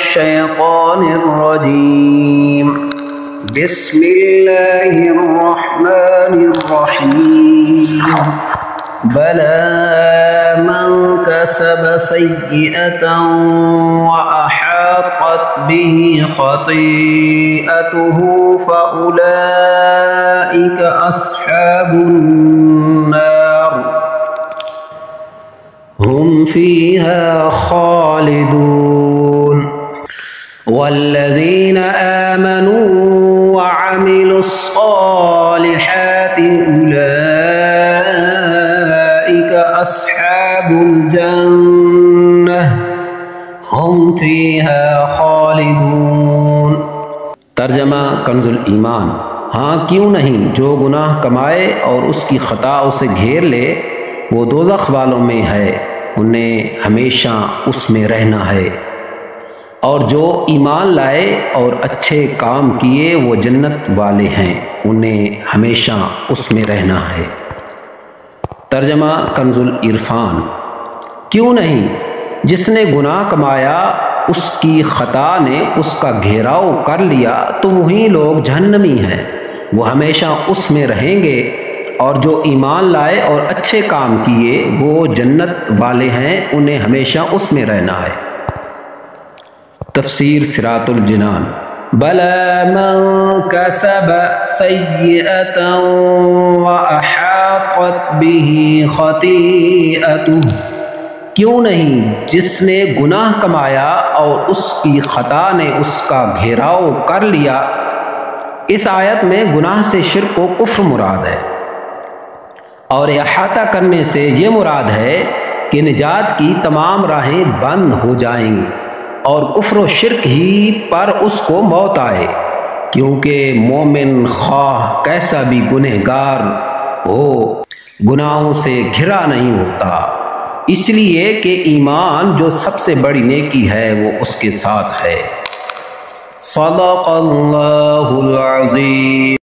الشيطان الرجيم. بسم الله الرحمن الرحيم. بلى من كسب سيئة وأحاطت به خطيئته فأولئك أصحاب النار هم فيها خالدون. والذين آمنوا وعملوا الصالحات أولئك أصحاب الجنة هم فيها خالدون۔ ترجمہ کنز الایمان۔ ہاں کیوں نہیں، جو گناہ کمائے اور اس کی خطا اسے گھیر لے وہ دوزخ والوں میں ہے، انہیں ہمیشہ اس میں رہنا ہے، اور جو ایمان لائے اور اچھے کام کیے وہ جنت والے ہیں، انہیں ہمیشہ اس میں رہنا ہے۔ ترجمہ کنز العرفان۔ کیوں نہیں، جس نے گناہ کمایا اس کی خطا نے اس کا گھیراؤ کر لیا تو وہی لوگ جہنمی ہیں، وہ ہمیشہ اس میں رہیں گے، اور جو ایمان لائے اور اچھے کام کیے وہ جنت والے ہیں، انہیں ہمیشہ اس میں رہنا ہے۔ تفسیر صراط الجنان۔ بلى من كسب سيئة وأحاطت به خطيئته۔ کیوں نہیں، جس نے گناہ کمایا اور اس کی خطا نے اس کا گھیراؤ کر لیا۔ اس آیت میں گناہ سے شرک و کفر مراد ہے، اور احاطہ کرنے سے یہ مراد ہے کہ نجات کی تمام راہیں بند ہو جائیں گی اور کفر و شرک ہی پر اس کو موت آئے، کیونکہ مومن خواہ کیسا بھی گنہگار ہو گناہوں سے گھرا نہیں ہوتا، اس لیے کہ ایمان جو سب سے بڑی نیکی ہے وہ اس کے ساتھ ہے۔ صدق اللہ العظیم۔